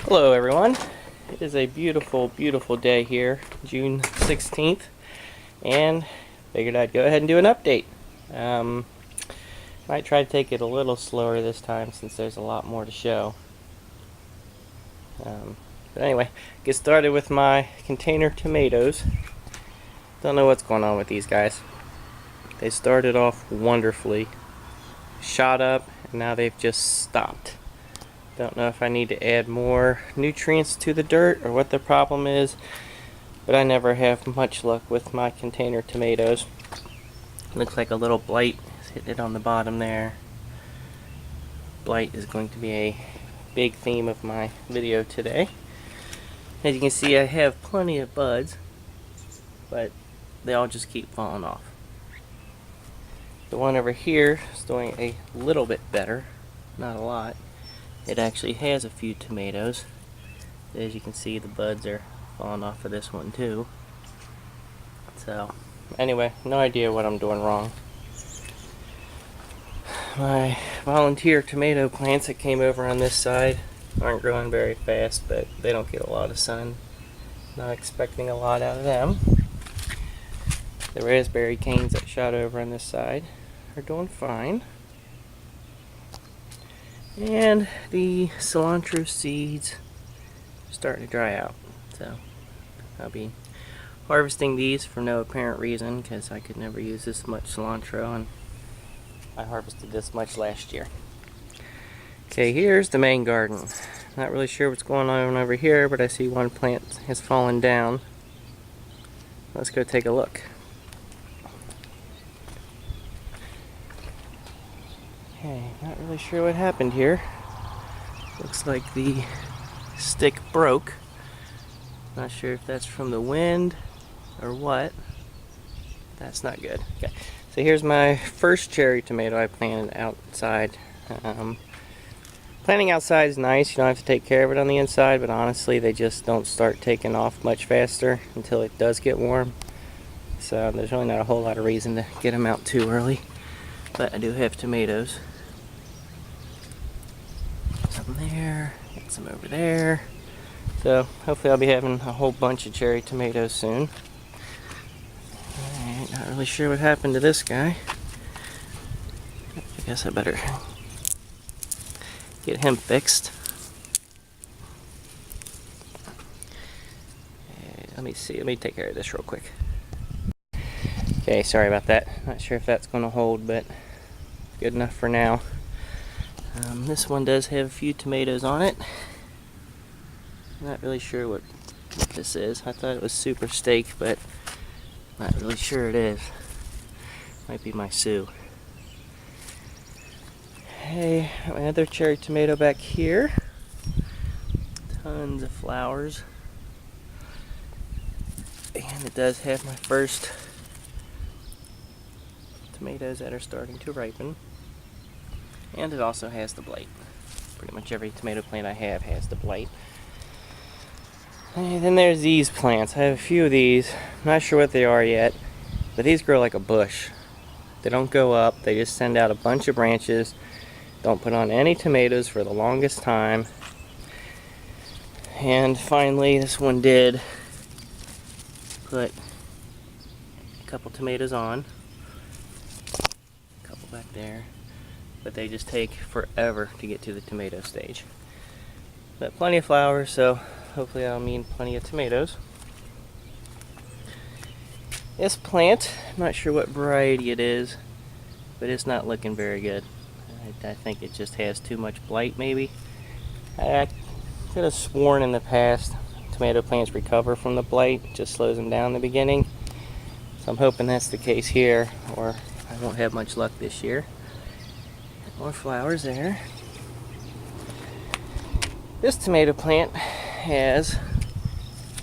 Hello everyone. It is a beautiful, beautiful day here, June 16th, and figured I'd go ahead and do an update. Might try to take it a little slower this time since there's a lot more to show. But anyway, get started with my container tomatoes. Don't know what's going on with these guys. They started off wonderfully, shot up, and now they've just stopped. Don't know if I need to add more nutrients to the dirt or what the problem is, but I never have much luck with my container tomatoes. Looks like a little blight is hitting it on the bottom there. Blight is going to be a big theme of my video today. As you can see, I have plenty of buds, but they all just keep falling off. The one over here is doing a little bit better, not a lot. It actually has a few tomatoes. As you can see, the buds are falling off of this one too. So, anyway, no idea what I'm doing wrong. My volunteer tomato plants that came over on this side aren't growing very fast, but they don't get a lot of sun. Not expecting a lot out of them. The raspberry canes that shot over on this side are doing fine. And the cilantro seeds are starting to dry out. So I'll be harvesting these for no apparent reason because I could never use this much cilantro, and I harvested this much last year. Okay, here's the main garden. Not really sure what's going on over here, but I see one plant has fallen down. Let's go take a look. Okay, not really sure what happened here. Looks like the stick broke. Not sure if that's from the wind or what. That's not good. Okay, so here's my first cherry tomato I planted outside. Planting outside is nice. You don't have to take care of it on the inside, but honestly, they just don't start taking off much faster until it does get warm. So there's really not a whole lot of reason to get them out too early. But I do have tomatoes. Some there, got some over there. So hopefully I'll be having a whole bunch of cherry tomatoes soon. Alright, not really sure what happened to this guy. I guess I better get him fixed. Let me see, let me take care of this real quick. Okay, sorry about that. Not sure if that's going to hold, but good enough for now. This one does have a few tomatoes on it. Not really sure what this is. I thought it was super steak, but not really sure it is. Might be my Sue. Hey, my other cherry tomato back here. Tons of flowers. And it does have my first tomatoes that are starting to ripen. And it also has the blight. Pretty much every tomato plant I have has the blight. And then there's these plants. I have a few of these. I'm not sure what they are yet, but these grow like a bush. They don't go up. They just send out a bunch of branches. Don't put on any tomatoes for the longest time. And finally, this one did put a couple tomatoes on. A couple back there. But they just take forever to get to the tomato stage. But plenty of flowers, so hopefully that'll mean plenty of tomatoes. This plant, I'm not sure what variety it is, but it's not looking very good. I think it just has too much blight, maybe. I could have sworn in the past tomato plants recover from the blight, just slows them down in the beginning. So I'm hoping that's the case here, or I won't have much luck this year. More flowers there. This tomato plant has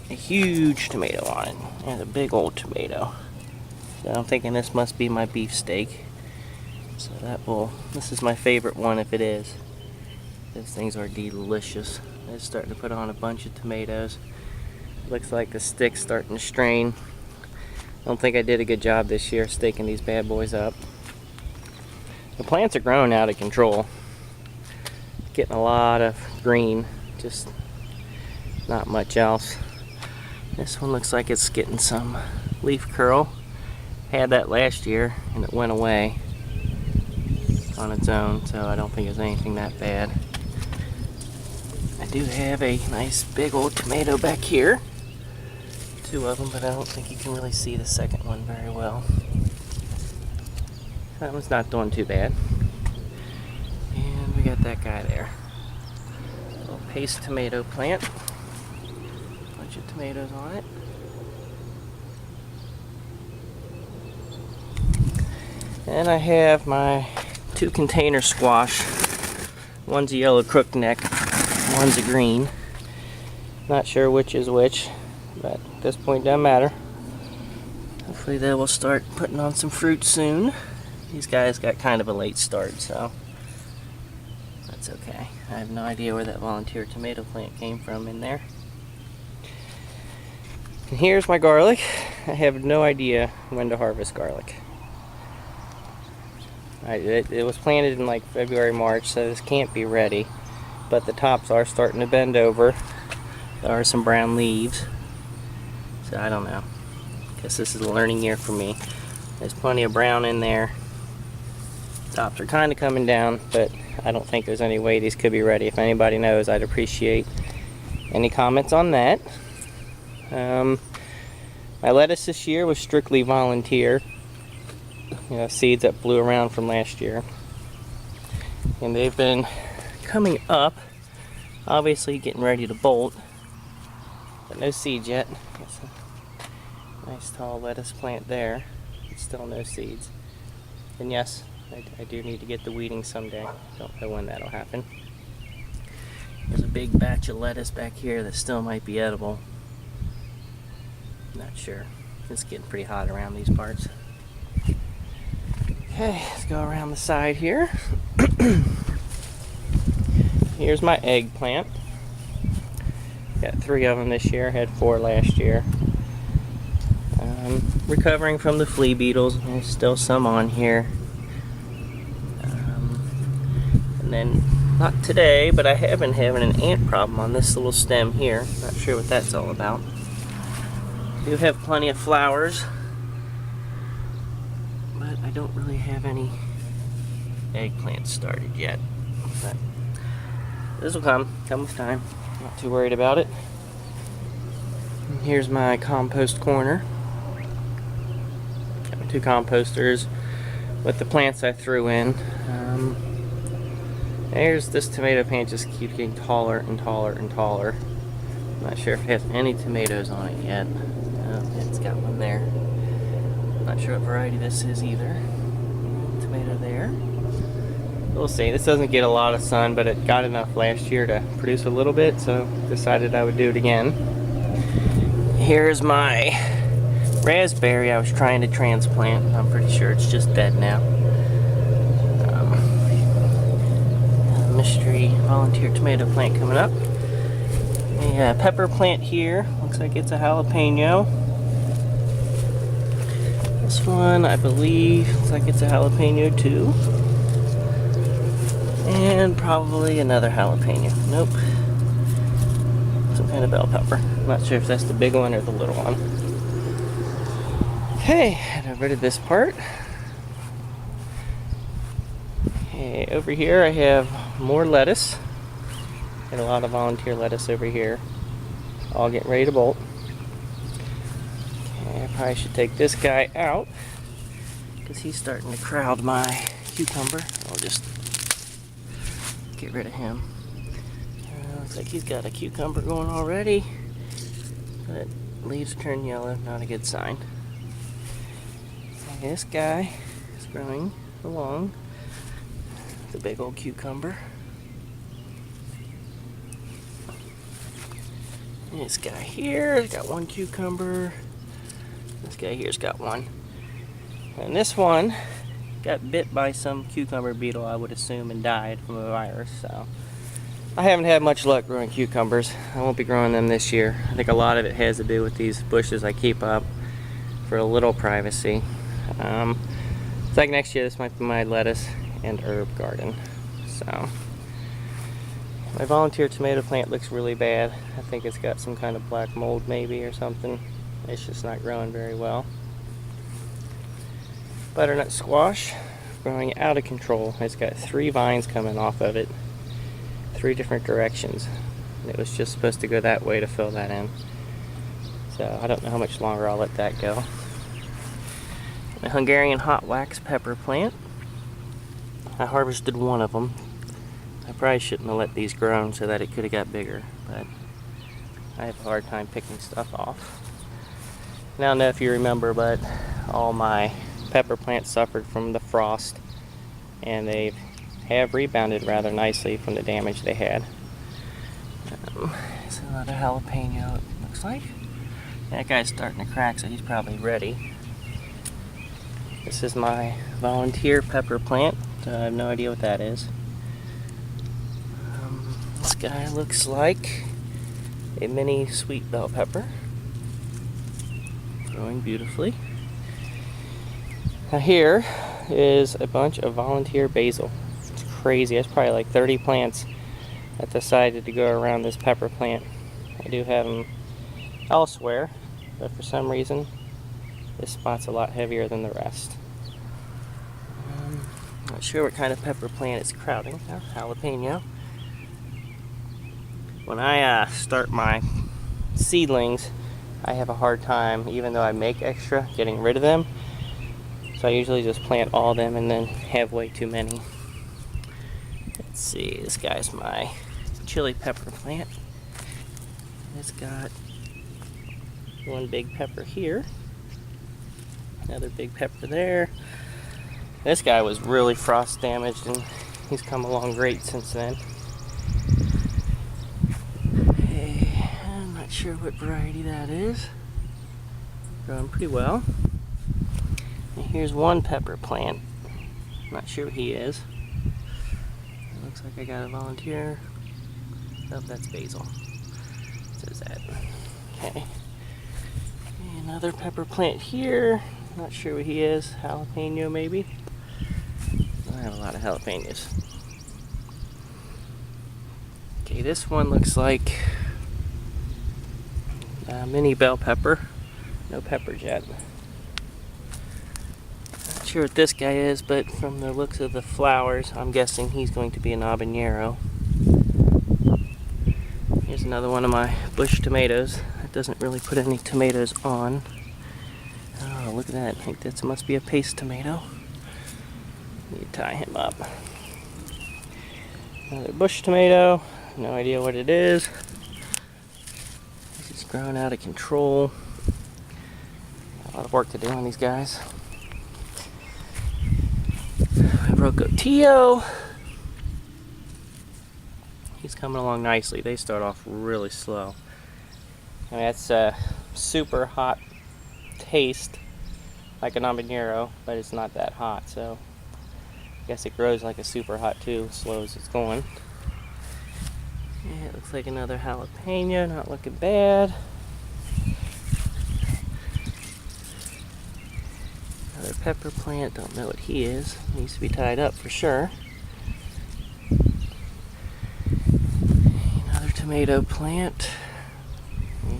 a huge tomato on it. It has a big old tomato. So I'm thinking this must be my beefsteak. So this is my favorite one if it is. These things are delicious. It's starting to put on a bunch of tomatoes. Looks like the stick's starting to strain. I don't think I did a good job this year staking these bad boys up. The plants are growing out of control. Getting a lot of green, just Not much else. This one looks like it's getting some leaf curl. Had that last year and it went away on its own, so I don't think it's anything that bad. I do have a nice big old tomato back here. Two of them, but I don't think you can really see the second one very well. That one's not doing too bad. And we got that guy there. Little paste tomato plant. Bunch of tomatoes on it. And I have my 2 container squash. One's a yellow crookneck, one's a green. Not sure which is which, but at this point it doesn't matter. Hopefully they will start putting on some fruit soon. These guys got kind of a late start, so that's okay. I have no idea where that volunteer tomato plant came from in there. And here's my garlic. I have no idea when to harvest garlic. It was planted in like February, March, so this can't be ready. But the tops are starting to bend over. There are some brown leaves. So I don't know. Guess this is a learning year for me. There's plenty of brown in there. Tops are kind of coming down, but I don't think there's any way these could be ready. If anybody knows, I'd appreciate any comments on that. My lettuce this year was strictly volunteer. You know, seeds that blew around from last year. And they've been coming up, obviously getting ready to bolt, but no seeds yet. That's a nice tall lettuce plant there. Still no seeds. And yes, I do need to get the weeding someday. Don't know when that'll happen. There's a big batch of lettuce back here that still might be edible. Not sure. It's getting pretty hot around these parts. Okay, let's go around the side here. Here's my eggplant. Got 3 of them this year, had 4 last year. Recovering from the flea beetles. There's still some on here. And then, not today, but I have been having an ant problem on this little stem here. Not sure what that's all about. Do have plenty of flowers, but I don't really have any eggplants started yet. But this will come with time. Not too worried about it. And here's my compost corner. Got my 2 composters with the plants I threw in. There's this tomato plant, just keeps getting taller and taller and taller. I'm not sure if it has any tomatoes on it yet. It's got one there. Not sure what variety this is either. Tomato there. We'll see. This doesn't get a lot of sun, but it got enough last year to produce a little bit, so decided I would do it again. Here's my raspberry I was trying to transplant. I'm pretty sure it's just dead now. Mystery volunteer tomato plant coming up. A pepper plant here. Looks like it's a jalapeno. This one, I believe, looks like it's a jalapeno too. And probably another jalapeno. Nope. Some kind of bell pepper. I'm not sure if that's the big one or the little one. Okay, head over to this part. Okay, over here I have more lettuce. Got a lot of volunteer lettuce over here. All getting ready to bolt. Okay, I probably should take this guy out because he's starting to crowd my cucumber. I'll just get rid of him. Looks like he's got a cucumber going already, but leaves turn yellow, not a good sign. Okay, this guy is growing along. The big old cucumber. This guy here's got 1 cucumber. This guy here's got 1. And this one got bit by some cucumber beetle, I would assume, and died from a virus. So I haven't had much luck growing cucumbers. I won't be growing them this year. I think a lot of it has to do with these bushes I keep up for a little privacy. It's like next year this might be my lettuce and herb garden. So My volunteer tomato plant looks really bad. I think it's got some kind of black mold maybe or something. It's just not growing very well. Butternut squash, growing out of control. It's got 3 vines coming off of it, 3 different directions. And it was just supposed to go that way to fill that in. So I don't know how much longer I'll let that go. The Hungarian hot wax pepper plant. I harvested one of them. I probably shouldn't have let these grow so that it could have got bigger, but I have a hard time picking stuff off. And I don't know if you remember, but all my pepper plants suffered from the frost, and they have rebounded rather nicely from the damage they had. It's another jalapeno, it looks like. That guy's starting to crack, so he's probably ready. This is my volunteer pepper plant. I have no idea what that is. This guy looks like a mini sweet bell pepper. Growing beautifully. Now here is a bunch of volunteer basil. It's crazy. There's probably like 30 plants that decided to go around this pepper plant. I do have them elsewhere, but for some reason this spot's a lot heavier than the rest. Not sure what kind of pepper plant it's crowding. Oh, jalapeno. When I start my seedlings, I have a hard time, even though I make extra, getting rid of them. So I usually just plant all of them and then have way too many. Let's see, this guy's my chili pepper plant. It's got one big pepper here, another big pepper there. This guy was really frost damaged and he's come along great since then. Hey, I'm not sure what variety that is. Growing pretty well. And here's one pepper plant. Not sure what he is. It looks like I got a volunteer. Oh, that's basil. It says that. Okay. And another pepper plant here. Not sure what he is. Jalapeno maybe. I have a lot of jalapenos. Okay, this one looks like a mini bell pepper. No peppers yet. Not sure what this guy is, but from the looks of the flowers, I'm guessing he's going to be an habanero. Here's another one of my bush tomatoes. It doesn't really put any tomatoes on. Oh, look at that. I think that must be a paste tomato. Need to tie him up. Another bush tomato. No idea what it is. This is growing out of control. Got a lot of work to do on these guys. Rocotillo. He's coming along nicely. They start off really slow. I mean, that's a super hot taste, like an habanero, but it's not that hot, so I guess it grows like a super hot too, as slow as it's going. Yeah, it looks like another jalapeno, not looking bad. Another pepper plant, don't know what he is. Needs to be tied up for sure. Another tomato plant.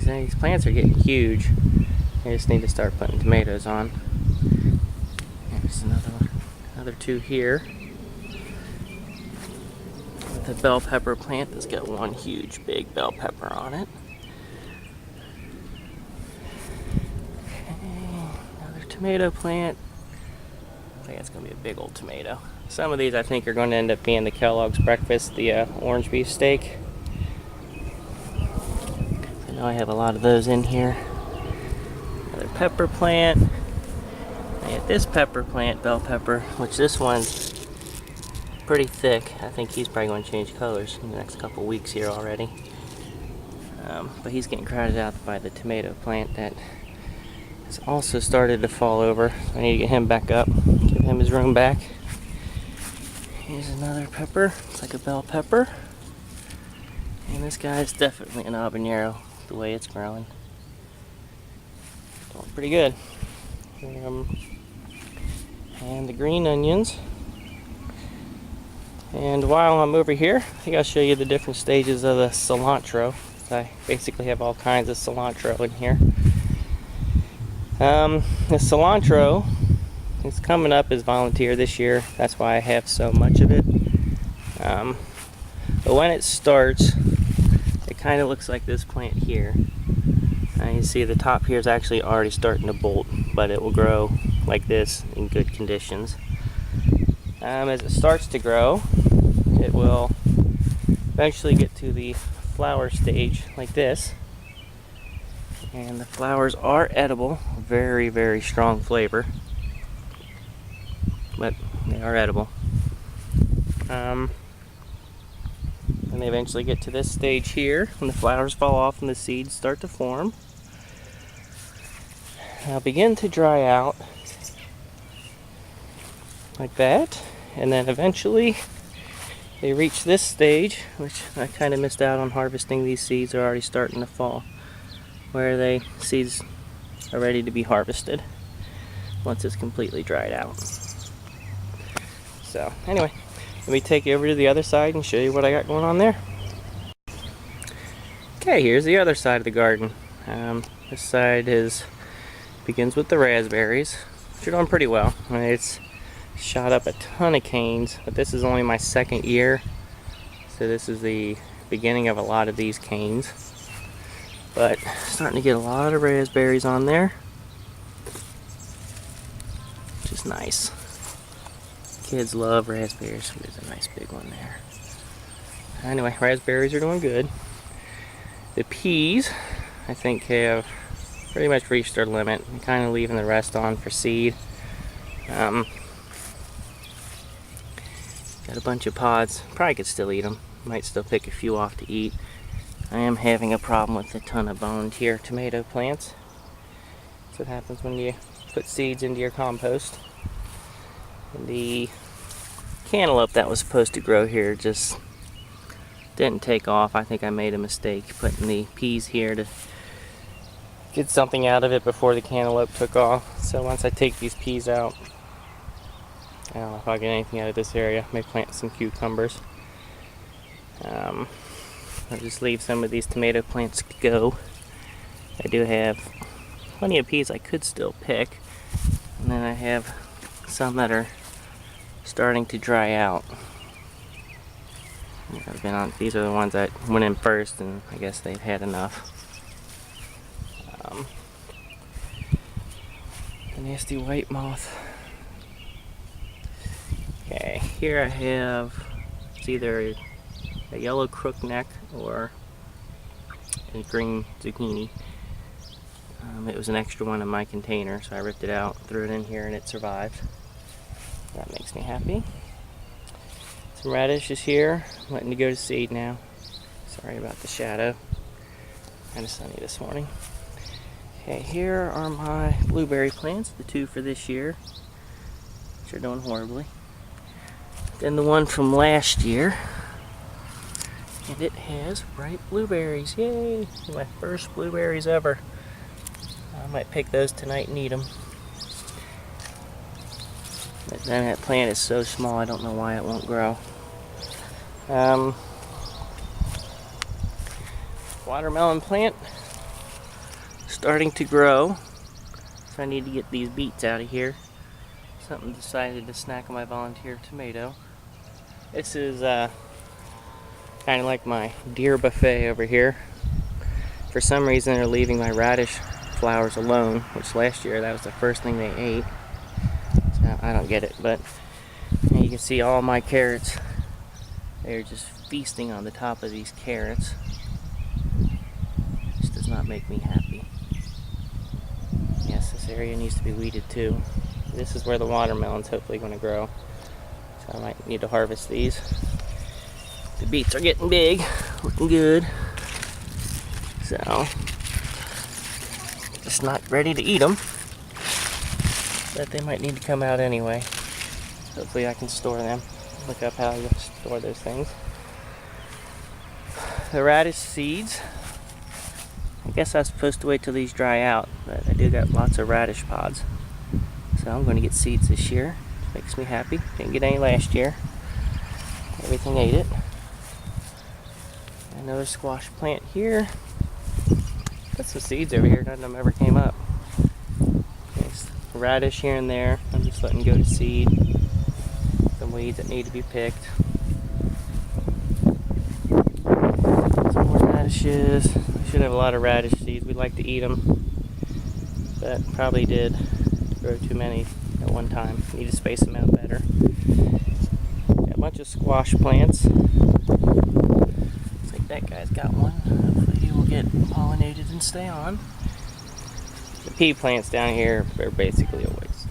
These plants are getting huge. I just need to start putting tomatoes on. There's another two here. The bell pepper plant that's got one huge big bell pepper on it. Okay, another tomato plant. I think it's going to be a big old tomato. Some of these I think are going to end up being the Kellogg's breakfast, the orange beef steak. I know I have a lot of those in here. Another pepper plant. I got this pepper plant, bell pepper, which this one's pretty thick. I think he's probably going to change colors in the next couple weeks here already. But he's getting crowded out by the tomato plant that has also started to fall over. I need to get him back up, give him his room back. Here's another pepper. It's like a bell pepper. And this guy's definitely an habanero, the way it's growing. Doing pretty good. And the green onions. And while I'm over here, I think I'll show you the different stages of the cilantro. So I basically have all kinds of cilantro in here. The cilantro is coming up as volunteer this year. That's why I have so much of it. But when it starts, it kind of looks like this plant here. You see the top here is actually already starting to bolt, but it will grow like this in good conditions. As it starts to grow, it will eventually get to the flower stage like this. And the flowers are edible, very, very strong flavor, but they are edible. And they eventually get to this stage here when the flowers fall off and the seeds start to form. They'll begin to dry out like that, and then eventually they reach this stage, which I kind of missed out on harvesting. These seeds are already starting to fall, where the seeds are ready to be harvested once it's completely dried out. So anyway, let me take you over to the other side and show you what I got going on there. Okay, here's the other side of the garden. This side begins with the raspberries, which are doing pretty well. It's shot up a ton of canes, but this is only my second year, so this is the beginning of a lot of these canes. But starting to get a lot of raspberries on there, which is nice. Kids love raspberries. There's a nice big one there. Anyway, raspberries are doing good. The peas, I think, have pretty much reached their limit. I'm kind of leaving the rest on for seed. Got a bunch of pods. Probably could still eat them. Might still pick a few off to eat. I am having a problem with a ton of volunteer tomato plants. That's what happens when you put seeds into your compost. And the cantaloupe that was supposed to grow here just didn't take off. I think I made a mistake putting the peas here to get something out of it before the cantaloupe took off. So once I take these peas out, I don't know if I'll get anything out of this area. I may plant some cucumbers. I'll just leave some of these tomato plants to go. I do have plenty of peas I could still pick. And then I have some that are starting to dry out. These are the ones that went in first, and I guess they've had enough. The nasty white moth. Okay, here I have, it's either a yellow crookneck or a green zucchini. It was an extra one in my container, so I ripped it out, threw it in here, and it survived. That makes me happy. Some radishes here, I'm letting it go to seed now. Sorry about the shadow. Kind of sunny this morning. Okay, here are my blueberry plants, the two for this year, which are doing horribly. Then the one from last year, and it has ripe blueberries. Yay! My first blueberries ever. I might pick those tonight and eat them. But then that plant is so small, I don't know why it won't grow. Watermelon plant starting to grow, so I need to get these beets out of here. Something decided to snack on my volunteer tomato. This is kind of like my deer buffet over here. For some reason they're leaving my radish flowers alone, which last year that was the first thing they ate. So I don't get it, but you can see all my carrots. They're just feasting on the top of these carrots. This does not make me happy. Yes, this area needs to be weeded too. This is where the watermelon's hopefully going to grow. So I might need to harvest these. The beets are getting big, looking good. So, just not ready to eat them. But they might need to come out anyway. Hopefully I can store them. Look up how you store those things. The radish seeds. I guess I was supposed to wait till these dry out, but I do got lots of radish pods. So I'm going to get seeds this year. Makes me happy. Didn't get any last year. Everything ate it. Another squash plant here. Got some seeds over here, none of them ever came up. Nice radish here and there. I'm just letting go to seed. Some weeds that need to be picked. Some more radishes. We should have a lot of radish seeds. We like to eat them, but probably did grow too many at one time. Need to space them out better. Got a bunch of squash plants. Looks like that guy's got one. Hopefully he will get pollinated and stay on. The pea plants down here are basically a waste.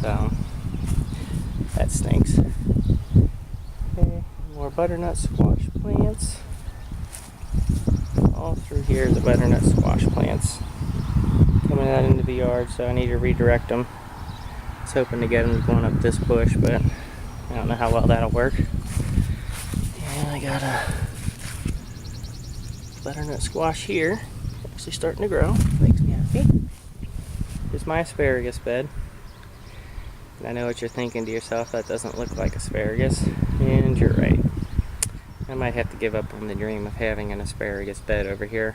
So that stinks. Okay, more butternut squash plants. All through here, the butternut squash plants coming out into the yard, so I need to redirect them. I was hoping to get them going up this bush, but I don't know how well that'll work. And I got a butternut squash here, actually starting to grow. Makes me happy. Here's my asparagus bed. And I know what you're thinking to yourself, that doesn't look like asparagus, and you're right. I might have to give up on the dream of having an asparagus bed over here.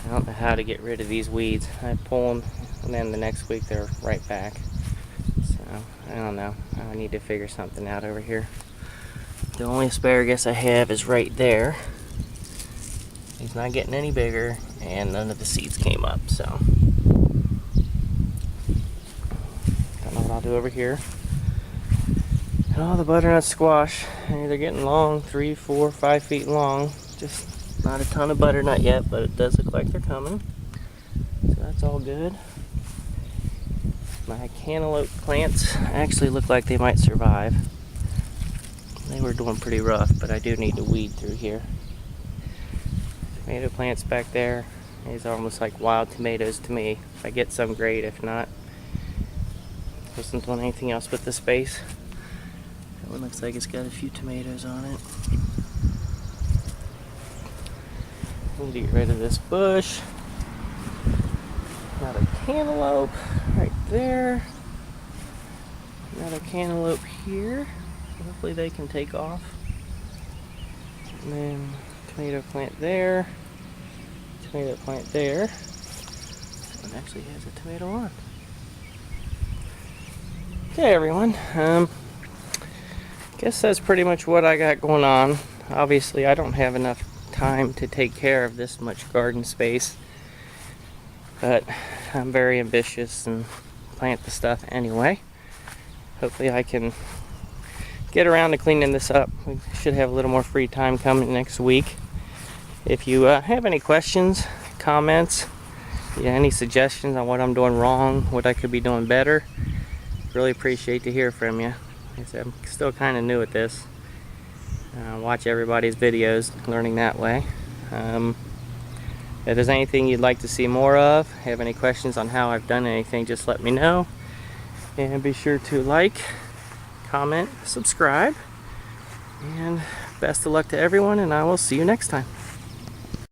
I don't know how to get rid of these weeds. I pull them, and then the next week they're right back. So, I don't know. I need to figure something out over here. The only asparagus I have is right there. He's not getting any bigger, and none of the seeds came up, so. Don't know what I'll do over here. Oh, the butternut squash. They're getting long, 3, 4, 5 feet long. Just not a ton of butternut yet, but it does look like they're coming. So that's all good. My cantaloupe plants actually look like they might survive. They were doing pretty rough, but I do need to weed through here. Tomato plants back there. These are almost like wild tomatoes to me. If I get some, great. If not, wasn't doing anything else with the space. That one looks like it's got a few tomatoes on it. Need to get rid of this bush. Another cantaloupe right there. Another cantaloupe here. Hopefully they can take off. And then tomato plant there. Tomato plant there. This one actually has a tomato on. Okay, everyone. Guess that's pretty much what I got going on. Obviously, I don't have enough time to take care of this much garden space, but I'm very ambitious and plant the stuff anyway. Hopefully I can get around to cleaning this up. We should have a little more free time coming next week. If you have any questions, comments, any suggestions on what I'm doing wrong, what I could be doing better, really appreciate to hear from you. Like I said, I'm still kind of new at this. Watch everybody's videos, learning that way. If there's anything you'd like to see more of, have any questions on how I've done anything, just let me know. And be sure to like, comment, subscribe. And best of luck to everyone, and I will see you next time.